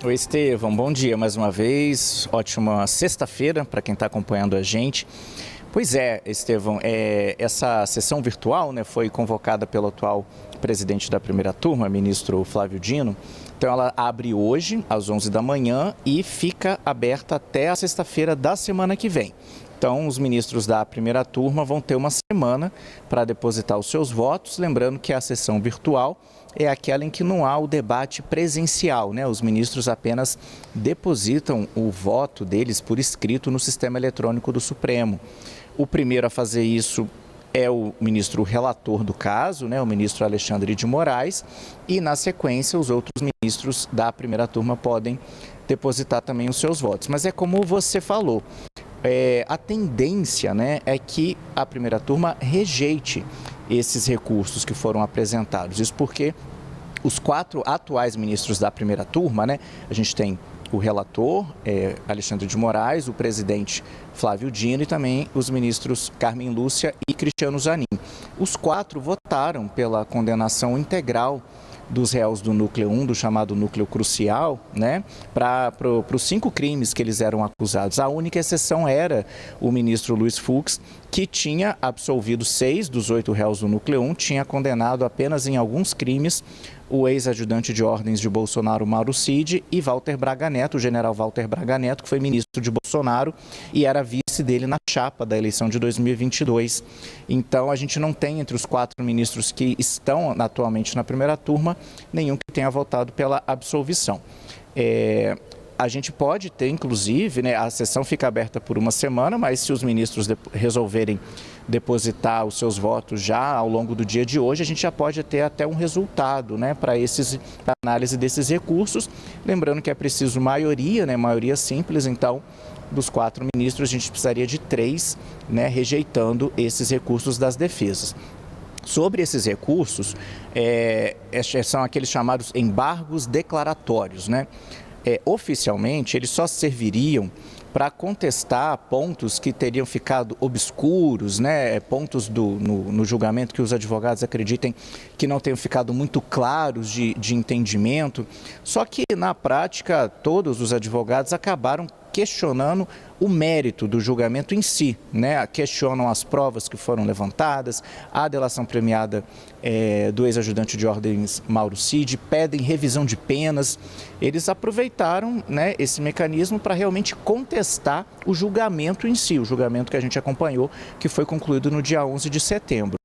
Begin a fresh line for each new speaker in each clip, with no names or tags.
Oi, Estevão, bom dia mais uma vez, ótima sexta-feira para quem está acompanhando a gente. Pois é, Estevão, essa sessão virtual, né, foi convocada pelo atual presidente da primeira turma, ministro Flávio Dino. Então ela abre hoje às 11 da manhã e fica aberta até a sexta-feira da semana que vem. Então, os ministros da primeira turma vão ter uma semana para depositar os seus votos, lembrando que a sessão virtual é aquela em que não há o debate presencial, né? Os ministros apenas depositam o voto deles por escrito no sistema eletrônico do Supremo. O primeiro a fazer isso é o ministro relator do caso, né? O ministro Alexandre de Moraes, e na sequência os outros ministros da primeira turma podem depositar também os seus votos. Mas é como você falou, a tendência, né, é que a primeira turma rejeite esses recursos que foram apresentados. Isso porque os 4 atuais ministros da primeira turma, né, a gente tem o relator, Alexandre de Moraes, o presidente Flávio Dino e também os ministros Carmen Lúcia e Cristiano Zanin. Os 4 votaram pela condenação integral dos réus do núcleo 1, do chamado núcleo crucial, né, para os 5 crimes que eles eram acusados. A única exceção era o ministro Luiz Fux, que tinha absolvido 6 dos 8 réus do núcleo 1, tinha condenado apenas em alguns crimes o ex-ajudante de ordens de Bolsonaro, Mauro Cid, e Walter Braga Neto, o general Walter Braga Neto, que foi ministro de Bolsonaro e era vice dele na chapa da eleição de 2022. Então, a gente não tem entre os 4 ministros que estão atualmente na primeira turma, nenhum que tenha votado pela absolvição. A gente pode ter, inclusive, né, a sessão fica aberta por uma semana, mas se os ministros resolverem depositar os seus votos já ao longo do dia de hoje, a gente já pode ter até um resultado, né, para a análise desses recursos. Lembrando que é preciso maioria, né, maioria simples, então, dos 4 ministros, a gente precisaria de 3, né, rejeitando esses recursos das defesas. Sobre esses recursos, são aqueles chamados embargos declaratórios, né? Oficialmente, eles só serviriam para contestar pontos que teriam ficado obscuros, né? Pontos no julgamento que os advogados acreditem que não tenham ficado muito claros de entendimento. Só que, na prática, todos os advogados acabaram questionando o mérito do julgamento em si, né? Questionam as provas que foram levantadas, a delação premiada do ex-ajudante de ordens Mauro Cid, pedem revisão de penas. Eles aproveitaram, né, esse mecanismo para realmente contestar o julgamento em si, o julgamento que a gente acompanhou, que foi concluído no dia 11 de setembro.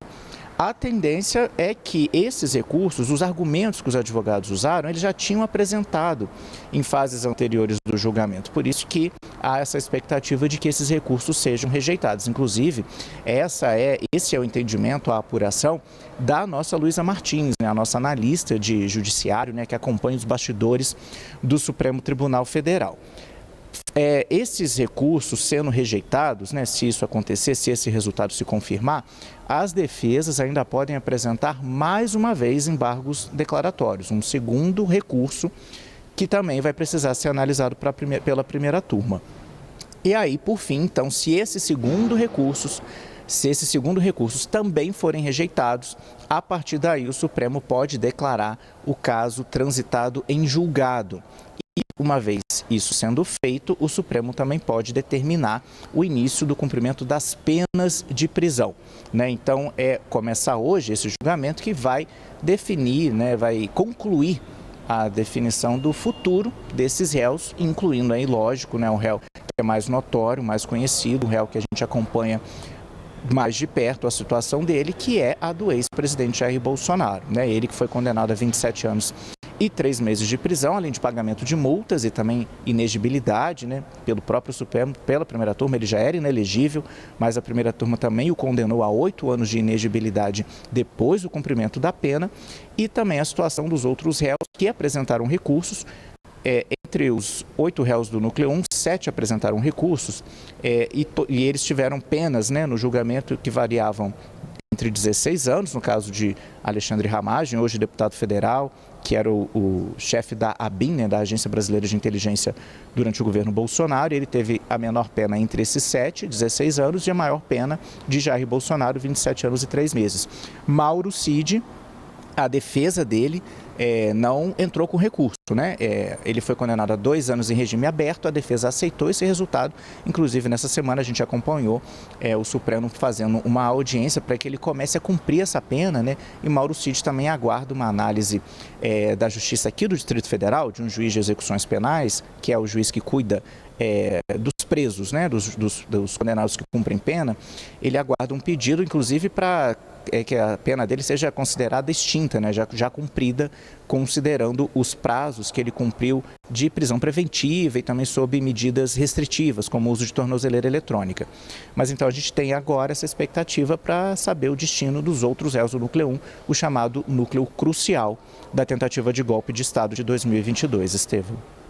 A tendência é que esses recursos, os argumentos que os advogados usaram, eles já tinham apresentado em fases anteriores do julgamento. Por isso que há essa expectativa de que esses recursos sejam rejeitados. Inclusive, esse é o entendimento, a apuração da nossa Luísa Martins, né, a nossa analista de judiciário, né, que acompanha os bastidores do Supremo Tribunal Federal. Esses recursos sendo rejeitados, né, se isso acontecer, se esse resultado se confirmar, as defesas ainda podem apresentar mais uma vez embargos declaratórios, um segundo recurso que também vai precisar ser analisado pela primeira turma. E aí, por fim, então, se esses segundo recursos também forem rejeitados, a partir daí o Supremo pode declarar o caso transitado em julgado. E, uma vez isso sendo feito, o Supremo também pode determinar o início do cumprimento das penas de prisão, né? Então, começar hoje esse julgamento que vai definir, né, vai concluir a definição do futuro desses réus, incluindo aí, lógico, né, o réu que é mais notório, mais conhecido, o réu que a gente acompanha mais de perto a situação dele, que é a do ex-presidente Jair Bolsonaro, né? Ele que foi condenado a 27 anos e 3 meses de prisão, além de pagamento de multas e também inegibilidade, né, pelo próprio Supremo, pela primeira turma. Ele já era inelegível, mas a primeira turma também o condenou a 8 anos de inegibilidade depois do cumprimento da pena, e também a situação dos outros réus que apresentaram recursos. Entre os 8 réus do núcleo 1, 7 apresentaram recursos e eles tiveram penas, né, no julgamento que variavam entre 16 anos, no caso de Alexandre Ramagem, hoje deputado federal, que era o chefe da ABIN, né, da Agência Brasileira de Inteligência, durante o governo Bolsonaro. Ele teve a menor pena entre esses 7, 16 anos, e a maior pena de Jair Bolsonaro, 27 anos e 3 meses. Mauro Cid, a defesa dele não entrou com recurso. né? Ele foi condenado a 2 anos em regime aberto, a defesa aceitou esse resultado. Inclusive, nessa semana a gente acompanhou o Supremo fazendo uma audiência para que ele comece a cumprir essa pena, né? E Mauro Cid também aguarda uma análise da Justiça aqui do Distrito Federal, de um juiz de execuções penais, que é o juiz que cuida dos presos, né? Dos condenados que cumprem pena. Ele aguarda um pedido, inclusive, para que a pena dele seja considerada extinta, né? já cumprida, considerando os prazos que ele cumpriu de prisão preventiva e também sob medidas restritivas, como o uso de tornozeleira eletrônica. Mas então a gente tem agora essa expectativa para saber o destino dos outros réus do Núcleo 1, o chamado núcleo crucial da tentativa de golpe de Estado de 2022, Estevão.